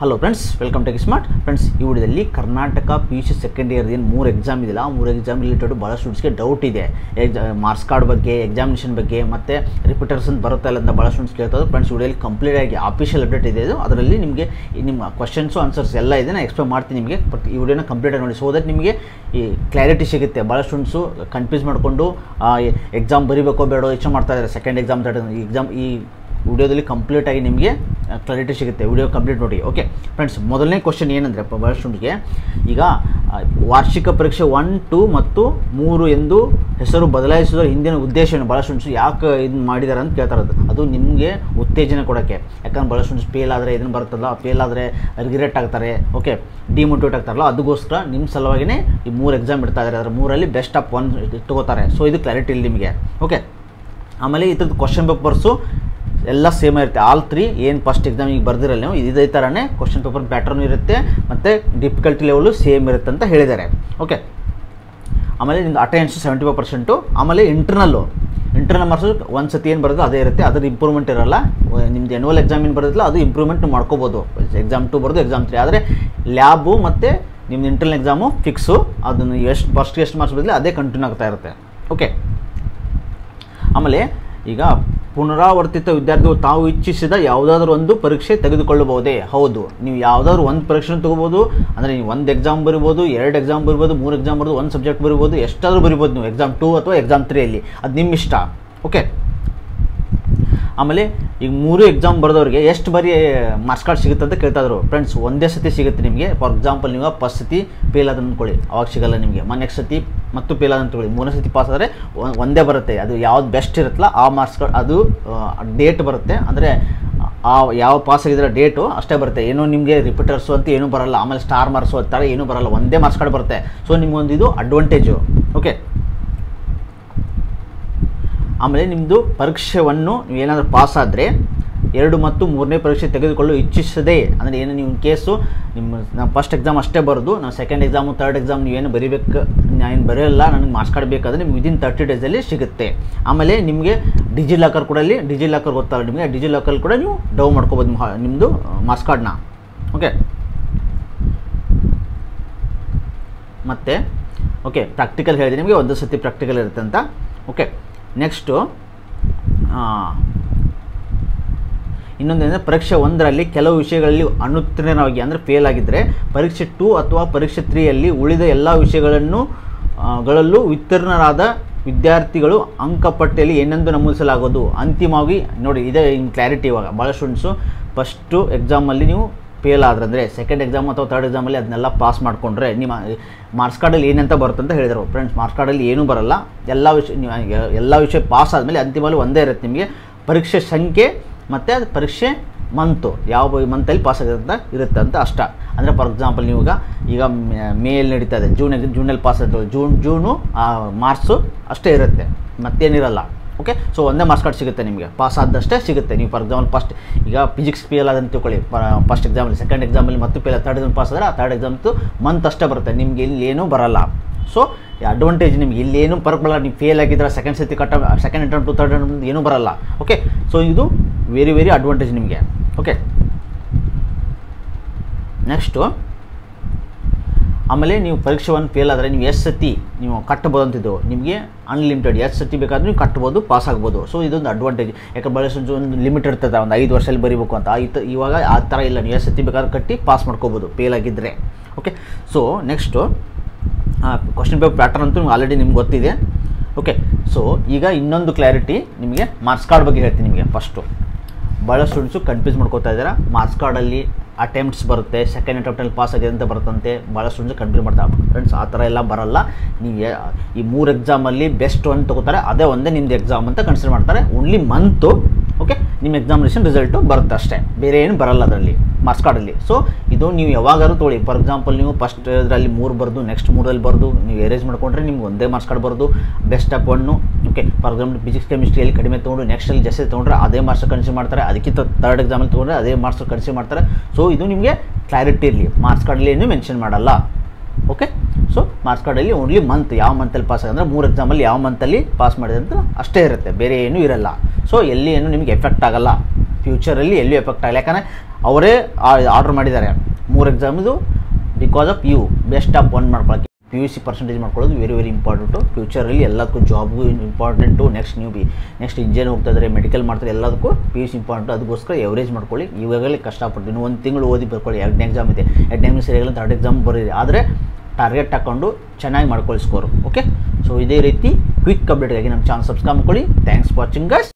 Hello friends, welcome to smart friends. ಈ ವಿಡಿಯೋದಲ್ಲಿ Karnataka PUC second year ಏನು 3 ಎಕ್ಸಾಮ್ ಇದೆಯಲ್ಲ, ಆ 3 ಎಕ್ಸಾಮ್ ರಿಲೇಟೆಡ್ ಭಾಳ ಸ್ಟೂಡೆಂಟ್ಸ್ಗೆ ಡೌಟ್ ಇದೆ. ಮಾರ್ಕ್ಸ್ ಕಾರ್ಡ್ ಬಗ್ಗೆ, ಎಕ್ಸಾಮಿನೇಷನ್ ಬಗ್ಗೆ ಮತ್ತು ರಿಪೀಟರ್ಸ್ ಅಂತ ಬರುತ್ತಾ ಇಲ್ಲ ಅಂತ ಭಾಳ ಸ್ಟೂಡೆಂಟ್ಸ್ ಕೇಳ್ತಾರೆ. ಫ್ರೆಂಡ್ಸ್, ವಿಡಿಯೋಲಿ ಕಂಪ್ಲೀಟ್ ಆಗಿ ಆಫಿಷಿಯಲ್ ಅಪ್ಡೇಟ್ ಇದೆ. ಅದರಲ್ಲಿ ನಿಮಗೆ ನಿಮ್ಮ ಕ್ವಶನ್ಸು ಆನ್ಸರ್ಸ್ ಎಲ್ಲ ಇದೆ. ನಾನು ಎಕ್ಸ್ಪ್ಲೇನ್ ಮಾಡ್ತೀನಿ ನಿಮಗೆ. ಬಟ್ ಈ ವಿಡಿಯೋನ ಕಂಪ್ಲೀಟಾಗಿ ನೋಡಿ, ಸೊ ದಟ್ ನಿಮಗೆ ಈ ಕ್ಲಾರಿಟಿ ಸಿಗುತ್ತೆ. ಭಾಳ ಸ್ಟೂಡೆಂಟ್ಸು ಕನ್ಫ್ಯೂಸ್ ಮಾಡಿಕೊಂಡು ಎಕ್ಸಾಮ್ ಬರೀಬೇಕೋ ಬೇಡೋ ಯೋಚನೆ ಮಾಡ್ತಾ ಇದ್ದಾರೆ. ಸೆಕೆಂಡ್ ಎಕ್ಸಾಮ್, ಥರ್ಡ್ ಎಕ್ಸಾಮ್ ಈ ವಿಡಿಯೋದಲ್ಲಿ ಕಂಪ್ಲೀಟಾಗಿ ನಿಮಗೆ ಕ್ಲಾರಿಟಿ ಸಿಗುತ್ತೆ. ವಿಡಿಯೋ ಕಂಪ್ಲೀಟ್ ನೋಡಿ. ಓಕೆ ಫ್ರೆಂಡ್ಸ್, ಮೊದಲನೇ ಕ್ವಶನ್ ಏನಂದರೆ ಭಾಳ ಸ್ಟೂಡೆಂಟ್ಗೆ ಈಗ ವಾರ್ಷಿಕ ಪರೀಕ್ಷೆ 1, 2 ಮತ್ತು 3 ಎಂದು ಹೆಸರು ಬದಲಾಯಿಸುವ ಹಿಂದಿನ ಉದ್ದೇಶವನ್ನು ಭಾಳ ಸ್ಟೂಡೆಂಟ್ಸ್ ಯಾಕೆ ಇದು ಮಾಡಿದ್ದಾರೆ ಅಂತ ಕೇಳ್ತಾರೆ. ಅದು ನಿಮಗೆ ಉತ್ತೇಜನ ಕೊಡೋಕ್ಕೆ. ಯಾಕಂದ್ರೆ ಭಾಳ ಸ್ಟೂಡೆಂಟ್ಸ್ ಫೇಲ್ ಆದರೆ ಇದನ್ನು ಬರುತ್ತಲ್ಲ, ಫೇಲ್ ಆದರೆ ರಿಗ್ರೆಟ್ ಆಗ್ತಾರೆ, ಓಕೆ ಡಿಮೋಟಿವೇಟ್ ಆಗ್ತಾರಲ್ಲ, ಅದಕ್ಕೋಸ್ಕರ ನಿಮ್ಮ ಸಲುವಾಗಿಯೇ ಈ 3 ಎಕ್ಸಾಮ್ ಇಡ್ತಾ ಇದ್ದಾರೆ. ಅದರ 3ರಲ್ಲಿ ಬೆಸ್ಟ್ ಆಫ್ 1 ತೊಗೋತಾರೆ. ಸೊ ಇದು ಕ್ಲಾರಿಟಿ ಇಲ್ಲಿ ನಿಮಗೆ. ಓಕೆ, ಆಮೇಲೆ ಇದ್ರದ್ದು ಕ್ವಶನ್ ಪೇಪರ್ಸು ಎಲ್ಲ ಸೇಮ್ ಇರುತ್ತೆ. ಆಲ್ 3 ಏನು ಫಸ್ಟ್ ಎಕ್ಸಾಮಿಗೆ ಬರ್ದಿರಲ್ಲ ನೀವು, ಇದೇ ಥರನೇ ಕ್ವಶನ್ ಪೇಪರ್ ಪ್ಯಾಟರ್ನ್ ಇರುತ್ತೆ ಮತ್ತು ಡಿಫಿಕಲ್ಟಿ ಲೆವೆಲು ಸೇಮ್ ಇರುತ್ತೆ ಅಂತ ಹೇಳಿದ್ದಾರೆ. ಓಕೆ, ಆಮೇಲೆ ನಿಮ್ದು ಅಟೆಂಡೆನ್ಸ್ 75%. ಆಮೇಲೆ ಇಂಟರ್ನಲ್ ಮಾರ್ಕ್ಸು ಒಂದು ಸತಿ ಏನು ಬರೋದು ಅದೇ ಇರುತ್ತೆ. ಅದ್ರ ಇಂಪ್ರೂವ್ಮೆಂಟ್ ಇರೋಲ್ಲ. ನಿಮ್ದು ಎನ್ಯುವಲ್ ಎಕ್ಸಾಮ್ ಏನು ಬರೋದಿಲ್ಲ, ಅದು ಇಂಪ್ರೂವ್ಮೆಂಟ್ ಮಾಡ್ಕೋಬೋದು. ಎಕ್ಸಾಮ್ 2 ಬರೋದು, ಎಕ್ಸಾಮ್ 3. ಆದರೆ ಲ್ಯಾಬು ಮತ್ತು ನಿಮ್ದು ಇಂಟರ್ನಲ್ ಎಕ್ಸಾಮು ಫಿಕ್ಸು. ಅದನ್ನು ಫಸ್ಟ್ ಎಷ್ಟು ಮಾರ್ಕ್ಸ್ ಬದಲಿ ಅದೇ ಕಂಟಿನ್ಯೂ ಆಗ್ತಾ ಇರುತ್ತೆ. ಓಕೆ, ಆಮೇಲೆ ಈಗ ಪುನರಾವರ್ತಿತ ವಿದ್ಯಾರ್ಥಿಗಳು ತಾವು ಇಚ್ಛಿಸಿದ ಯಾವುದಾದ್ರೂ ಒಂದು ಪರೀಕ್ಷೆ ತೆಗೆದುಕೊಳ್ಳಬಹುದೇ? ಹೌದು, ನೀವು ಯಾವುದಾದ್ರೂ ಒಂದು ಪರೀಕ್ಷೆನ ತೊಗೋಬೋದು. ಅಂದರೆ ನೀವು 1 ಎಕ್ಸಾಮ್ ಬರಿಬೋದು, 2 ಎಕ್ಸಾಮ್ ಬರಿಬೋದು, 3 ಎಕ್ಸಾಮ್ ಬರೋದು, 1 ಸಬ್ಜೆಕ್ಟ್ ಬರಿಬೋದು, ಎಷ್ಟಾದರೂ ಬರಿಬೋದು ನೀವು ಎಕ್ಸಾಮ್ 2 ಅಥವಾ ಎಕ್ಸಾಮ್ 3ಅಲ್ಲಿ. ಅದು ನಿಮ್ಮ ಇಷ್ಟ. ಓಕೆ, ಆಮೇಲೆ ಈಗ 3 ಎಕ್ಸಾಮ್ ಬರೆದವ್ರಿಗೆ ಎಷ್ಟು ಬಾರಿ ಮಾರ್ಕ್ಸ್ ಕಾರ್ಡ್ ಸಿಗುತ್ತೆ ಅಂತ ಕೇಳ್ತಾಯಿದ್ರು. ಫ್ರೆಂಡ್ಸ್, ಒಂದೇ ಸತಿ ಸಿಗುತ್ತೆ ನಿಮಗೆ. ಫಾರ್ ಎಕ್ಸಾಂಪಲ್, ನೀವು ಫಸ್ಟ್ ಸತಿ ಫೇಲ್ ಆದ ಅಂದ್ಕೊಳ್ಳಿ, ಅವಾಗ ಸಿಗಲ್ಲ ನಿಮಗೆ. ನೆಕ್ಸ್ಟ್ ಸತಿ ಮತ್ತು ಫೇಲ್ ಆದ ಅಂದ್ಕೊಳ್ಳಿ, 3ನೇ ಸತಿ ಪಾಸ್ ಆದರೆ ಒಂದೇ ಬರುತ್ತೆ. ಅದು ಯಾವ್ದು ಬೆಸ್ಟ್ ಇರುತ್ತಲ್ಲ ಆ ಮಾರ್ಕ್ಸ್ ಕಾರ್ಡ್, ಅದು ಡೇಟ್ ಬರುತ್ತೆ. ಅಂದರೆ ಯಾವ ಪಾಸ್ ಆಗಿದ್ರೆ ಡೇಟು ಅಷ್ಟೇ ಬರುತ್ತೆ. ಏನೋ ನಿಮಗೆ ರಿಪೀಟರ್ಸು ಅಂತ ಏನೂ ಬರೋಲ್ಲ. ಆಮೇಲೆ ಸ್ಟಾರ್ ಮಾರ್ಕ್ಸು ಆ ಥರ ಏನೂ ಬರೋಲ್ಲ. ಒಂದೇ ಮಾರ್ಕ್ಸ್ ಕಾರ್ಡ್ ಬರುತ್ತೆ. ಸೊ ನಿಮಗೊಂದು ಇದು ಅಡ್ವಾಂಟೇಜು. ಓಕೆ, ಆಮೇಲೆ ನಿಮ್ಮದು ಪರೀಕ್ಷೆಯನ್ನು ನೀವು ಏನಾದರೂ ಪಾಸ್ ಆದರೆ 2 ಮತ್ತು 3ನೇ ಪರೀಕ್ಷೆ ತೆಗೆದುಕೊಳ್ಳಲು ಇಚ್ಛಿಸದೆ, ಅಂದರೆ ಏನು ನೀವು ಕೇಸು ನಾವು ಫಸ್ಟ್ ಎಕ್ಸಾಮ್ ಅಷ್ಟೇ ಬರೋದು, ನಾವು ಸೆಕೆಂಡ್ ಎಕ್ಸಾಮು ಥರ್ಡ್ ಎಕ್ಸಾಮ್ ನೀವೇನು ಬರೀಬೇಕು, ಏನು ಬರೆಯಲ್ಲ, ನನಗೆ ಮಾರ್ಕ್ಸ್ ಕಾರ್ಡ್ ಬೇಕಾದರೆ ನಿಮ್ಗೆ ವಿದಿನ್ 30 ಡೇಸಲ್ಲಿ ಸಿಗುತ್ತೆ. ಆಮೇಲೆ ನಿಮಗೆ ಡಿಜಿಲಾಕರ್ ಕೂಡ ಡಿಜಿಲಾಕರ್ ಗೊತ್ತಲ್ಲ ನಿಮಗೆ, ಡಿಜಿಲಾಕರ್ ಕೂಡ ನೀವು ಡೌನ್ ಮಾಡ್ಕೋಬೋದು ನಿಮ್ಮದು ಮಾರ್ಕ್ಸ್ ಕಾರ್ಡ್ನ. ಓಕೆ, ಮತ್ತು ಓಕೆ ಪ್ರಾಕ್ಟಿಕಲ್ ಹೇಳಿದೆ ನಿಮಗೆ, ಒಂದು ಸತಿ ಪ್ರಾಕ್ಟಿಕಲ್ ಇರುತ್ತೆ ಅಂತ. ಓಕೆ, ನೆಕ್ಸ್ಟು ಇನ್ನೊಂದೇನೆಂದರೆ ಪರೀಕ್ಷೆ 1ರಲ್ಲಿ ಕೆಲವು ವಿಷಯಗಳಲ್ಲಿ ಅನುತ್ತೀರ್ಣವಾಗಿ ಅಂದರೆ ಫೇಲ್ ಆಗಿದ್ದರೆ ಪರೀಕ್ಷೆ 2 ಅಥವಾ ಪರೀಕ್ಷೆ 3ಯಲ್ಲಿ ಉಳಿದ ಎಲ್ಲ ವಿಷಯಗಳಲ್ಲೂ ಉತ್ತೀರ್ಣರಾದ ವಿದ್ಯಾರ್ಥಿಗಳು ಅಂಕಪಟ್ಟಿಯಲ್ಲಿ ಏನೆಂದು ನಮೂದಿಸಲಾಗೋದು. ಅಂತಿಮವಾಗಿ ನೋಡಿ, ಇದೇ ಇನ್ನು ಕ್ಲಾರಿಟಿ. ಇವಾಗ ಭಾಳ ಸ್ಟೂಡೆಂಟ್ಸು ಫಸ್ಟು ಎಕ್ಸಾಮಲ್ಲಿ ನೀವು ಫೇಲ್ ಆದ್ರೆ, ಅಂದರೆ ಸೆಕೆಂಡ್ ಎಕ್ಸಾಮ್ ಅಥವಾ ಥರ್ಡ್ ಎಕ್ಸಾಮಲ್ಲಿ ಅದನ್ನೆಲ್ಲ ಪಾಸ್ ಮಾಡಿಕೊಂಡ್ರೆ ನಿಮ್ಮ ಮಾರ್ಕ್ಸ್ ಕಾರ್ಡಲ್ಲಿ ಏನಂತ ಬರುತ್ತೆ ಅಂತ ಹೇಳಿದರು. ಫ್ರೆಂಡ್ಸ್, ಮಾರ್ಕ್ಸ್ ಕಾರ್ಡಲ್ಲಿ ಏನೂ ಬರೋಲ್ಲ. ಎಲ್ಲ ವಿಷಯ ಪಾಸ್ ಆದಮೇಲೆ ಅಂತಿಮವಾಗಿ ಒಂದೇ ಇರುತ್ತೆ ನಿಮಗೆ ಪರೀಕ್ಷೆ ಸಂಖ್ಯೆ ಮತ್ತು ಅದು ಪರೀಕ್ಷೆ ಮಂತು, ಯಾವ ಮಂತಲ್ಲಿ ಪಾಸ್ ಇರುತ್ತೆ ಅಂತ ಅಷ್ಟ. ಅಂದರೆ ಫಾರ್ ಎಕ್ಸಾಂಪಲ್, ನೀವು ಈಗ ಮೇಯಲ್ಲಿ ನಡೀತಾ ಇದೆ, ಜೂನಲ್ಲಿ ಪಾಸ್ ಆಯಿತು, ಜೂನು ಮಾರ್ಕ್ಸು ಅಷ್ಟೇ ಇರುತ್ತೆ, ಮತ್ತೇನಿರಲ್ಲ. ಓಕೆ, ಸೊ ಒಂದೇ ಮಾರ್ಕ್ಸ್ ಕಾರ್ಡ್ ಸಿಗುತ್ತೆ ನಿಮಗೆ, ಪಾಸ್ ಆದಷ್ಟೇ ಸಿಗುತ್ತೆ. ನೀವು ಫಾರ್ ಎಕ್ಸಾಂಪಲ್ ಫಸ್ಟ್ ಈಗ ಫಿಸಿಕ್ಸ್ ಫೇಲ್ ಆದಂತ ತಿಳ್ಕೊಳ್ಳಿ, ಫಸ್ಟ್ ಎಕ್ಸಾಮಲ್ಲಿ, ಸೆಕೆಂಡ್ ಎಕ್ಸಾಮಲ್ಲಿ ಮತ್ತು ಫೇಲ್, ಥರ್ಡ್ ಎಕ್ಸಾಮ್ ಪಾಸ್ ಆದರೆ ಆ ಥರ್ಡ್ ಎಕ್ಸಾಮ್ತು ಮಂತ್ ಅಷ್ಟೇ ಬರುತ್ತೆ, ನಿಮಗೆ ಇಲ್ಲಿ ಏನೂ ಬರೋಲ್ಲ. ಸೊ ಅಡ್ವಾಂಟೇಜ್ ನಿಮ್ಗೆ ಇಲ್ಲೇನು ಪರ್ಕ್ ಬರಲ್ಲ. ನೀವು ಫೇಲ್ ಆಗಿದ್ರೆ ಸೆಕೆಂಡ್ ಸತಿ ಸೆಕೆಂಡ್ ಅಟೆಂಪ್ಟು ಥರ್ಡ್ ಅಟೆಂಪ್ಟ್ ಏನೂ ಬರೋಲ್ಲ. ಓಕೆ, ಸೊ ಇದು ವೆರಿ ಅಡ್ವಾಂಟೇಜ್ ನಿಮಗೆ. ಓಕೆ, ನೆಕ್ಸ್ಟು ಆಮೇಲೆ ನೀವು ಪರೀಕ್ಷೆ 1 ಫೇಲ್ ಆದರೆ ನೀವು ಎಷ್ಟು ಸತಿ ನೀವು ಕಟ್ಬೋದು ಅಂತಿದ್ದು, ನಿಮಗೆ ಅನ್ಲಿಮಿಟೆಡ್ ಎಷ್ಟು ಸತಿ ಬೇಕಾದರೂ ನೀವು ಕಟ್ಬೋದು, ಪಾಸ್ ಆಗ್ಬೋದು. ಸೊ ಇದೊಂದು ಅಡ್ವಾಂಟೇಜ್. ಯಾಕೆ ಬಳಸೋ ಒಂದು ಲಿಮಿಟ್ ಇರ್ತದೆ, ಒಂದು 5 ವರ್ಷದಲ್ಲಿ ಬರೀಬೇಕು ಅಂತ. ಇವಾಗ ಆ ಥರ ಇಲ್ಲ, ನೀವು ಎಷ್ಟು ಸತಿ ಬೇಕಾದ್ರೂ ಕಟ್ಟಿ ಪಾಸ್ ಮಾಡ್ಕೋಬೋದು ಫೇಲ್ ಆಗಿದ್ದರೆ. Okay, so next question paper pattern ಅಂತೂ ಆಲ್ರೆಡಿ ನಿಮ್ಗೆ ಗೊತ್ತಿದೆ. ಓಕೆ, ಸೊ ಈಗ ಇನ್ನೊಂದು ಕ್ಲಾರಿಟಿ ನಿಮಗೆ ಮಾರ್ಕ್ಸ್ ಕಾರ್ಡ್ ಬಗ್ಗೆ ಹೇಳ್ತೀನಿ ನಿಮಗೆ. ಫಸ್ಟು ಭಾಳ ಸ್ಟೂಡೆಂಟ್ಸು ಕನ್ಫ್ಯೂಸ್ ಮಾಡ್ಕೋತಾ ಇದ್ದಾರೆ. ಮಾರ್ಕ್ಸ್ ಕಾರ್ಡಲ್ಲಿ ಅಟೆಂಪ್ಟ್ಸ್ ಬರುತ್ತೆ, ಸೆಕೆಂಡ್ ಅಟೆಂಪ್ಟಲ್ಲಿ ಪಾಸ್ ಆಗಿದೆ ಅಂತ ಬರುತ್ತಂತೆ. ಭಾಳ ಸ್ಟೂಡೆಂಟ್ಸ್ ಕನ್ಫ್ಯೂಸ್ ಮಾಡ್ತಾರೆ. ಫ್ರೆಂಡ್ಸ್, ಆ ಥರ ಎಲ್ಲ ಬರೋಲ್ಲ. ನೀವು ಈ 3 ಎಕ್ಸಾಮಲ್ಲಿ ಬೆಸ್ಟ್ 1 ತೊಗೋತಾರೆ, ಅದೇ ಒಂದೇ ನಿಮ್ಮದು ಎಕ್ಸಾಮ್ ಅಂತ ಕನ್ಸಿಡರ್ ಮಾಡ್ತಾರೆ. ಓನ್ಲಿ ಮಂತು ಓಕೆ ನಿಮ್ಮ ಎಕ್ಸಾಮಿನೇಷನ್ ರಿಸಲ್ಟು ಬರುತ್ತೆ ಅಷ್ಟೇ, ಬೇರೆ ಏನು ಬರೋಲ್ಲ ಅದರಲ್ಲಿ ಮಾರ್ಕ್ಸ್ ಕಾರ್ಡಲ್ಲಿ. ಸೊ ಇದು ನೀವು ಯಾವಾಗಾದ್ರೂ ತೊಗೊಳ್ಳಿ. ಫಾರ್ ಎಕ್ಸಾಂಪಲ್, ನೀವು ಫಸ್ಟ್ ಇದರಲ್ಲಿ 3 ಬರೆದು ನೆಕ್ಸ್ಟ್ 3ರಲ್ಲಿ ಬರೆದು ನೀವು ಎರೇಂಜ್ ಮಾಡಿಕೊಂಡ್ರೆ ನಿಮ್ಗೆ ಒಂದೇ ಮಾರ್ಕ್ಸ್ ಕಾರ್ಡ್ ಬರೋದು, best of 1. Okay, for example physics ಕೆಮಿಸ್ಟ್ರಿಯಲ್ಲಿ ಕಡಿಮೆ ತೊಗೊಂಡು ನೆಕ್ಸ್ಟಲ್ಲಿ ಜಾಸ್ತಿ ತೊಗೊಂಡ್ರೆ ಅದೇ ಮಾರ್ಕ್ಸ್ ಕನ್ಸಿಡರ್ ಮಾಡ್ತಾರೆ. ಅದಕ್ಕಿಂತ ಥರ್ಡ್ ಎಕ್ಸಾಮಲ್ಲಿ ತೊಗೊಂಡ್ರೆ ಅದೇ ಮಾರ್ಕ್ಸ್ ಕನ್ಸಿಡರ್ ಮಾಡ್ತಾರೆ. ಸೊ ಇದು ನಿಮಗೆ ಕ್ಲಾರಿಟಿ ಇರಲಿ, ಮಾರ್ಕ್ಸ್ ಕಾರ್ಡಲ್ಲಿ ಏನು ಮೆನ್ಷನ್ ಮಾಡಲ್ಲ. ಓಕೆ, ಸೊ ಮಾರ್ಕ್ಸ್ ಕಾರ್ಡಲ್ಲಿ ಓನ್ಲಿ ಮಂತ್, ಯಾವ ಮಂತಲ್ಲಿ ಪಾಸ್ ಆಗಿದೆ ಅಂದರೆ 3 ಎಕ್ಸಾಮಲ್ಲಿ ಯಾವ ಮಂತಲ್ಲಿ ಪಾಸ್ ಮಾಡಿದೆ ಅಂತ ಅಷ್ಟೇ ಇರುತ್ತೆ, ಬೇರೆ ಏನೂ ಇರಲ್ಲ. ಸೊ ಎಲ್ಲಿ ಏನು ನಿಮಗೆ ಎಫೆಕ್ಟ್ ಆಗೋಲ್ಲ, ಫ್ಯೂಚರಲ್ಲಿ ಎಲ್ಲೂ ಎಫೆಕ್ಟ್ ಆಗಲ್ಲ. ಯಾಕಂದರೆ ಅವರೇ ಆರ್ಡರ್ ಮಾಡಿದ್ದಾರೆ 3 ಎಕ್ಸಾಮಿದು because of you best of 1 ಮಾಡ್ಕೊಳ್ಳೋಕ್ಕೆ. PUC ಪರ್ಸೆಂಟೇಜ್ ಮಾಡ್ಕೊಳ್ಳೋದು ವೆರಿ ವೆರಿ ಇಂಪಾರ್ಟೆಂಟು. ಫ್ಯೂಚರಲ್ಲಿ ಎಲ್ಲದಕ್ಕೂ ಜಾಬ್ಗೂ ಇಂಪಾರ್ಟೆಂಟು. ನೆಕ್ಸ್ಟ್ ಇಂಜಿನಿಯರ್ ಹೋಗ್ತಾ ಇದ್ದಾರೆ, ಮೆಡಿಕಲ್ ಮಾಡ್ತಾರೆ, ಎಲ್ಲದಕ್ಕೂ PUC ಇಂಪಾರ್ಟೆಂಟು. ಅದಕ್ಕೋಸ್ಕರ ಎವರೇಜ್ ಮಾಡ್ಕೊಳ್ಳಿ. ಇವಾಗಲೇ ಕಷ್ಟಪಟ್ಟು ಇನ್ನೂ 1 ತಿಂಗಳು ಓದಿ ಬರ್ಕೊಳ್ಳಿ. 2 ಎಕ್ಸಾಮ್ ಇದೆ, 2 ಎಕ್ಸಾಮ್ ಸರಿಯಾಗಲ್ಲ 3rd ಎಕ್ಸಾಮ್ ಬರೀರಿ. ಆದರೆ ಟಾರ್ಗೆಟ್ ಹಾಕ್ಕೊಂಡು ಚೆನ್ನಾಗಿ ಮಾಡ್ಕೊಳ್ಳಿ ಸ್ಕೋರು. ಓಕೆ, ಸೊ ಇದೇ ರೀತಿ ಕ್ವಿಕ್ ಅಪ್ಡೇಟ್ಗಾಗಿ ನಮ್ಮ ಚಾನಲ್ ಸಬ್ಸ್ಕ್ರೈಬ್ ಮಾಡ್ಕೊಳ್ಳಿ. Thanks for watching guys.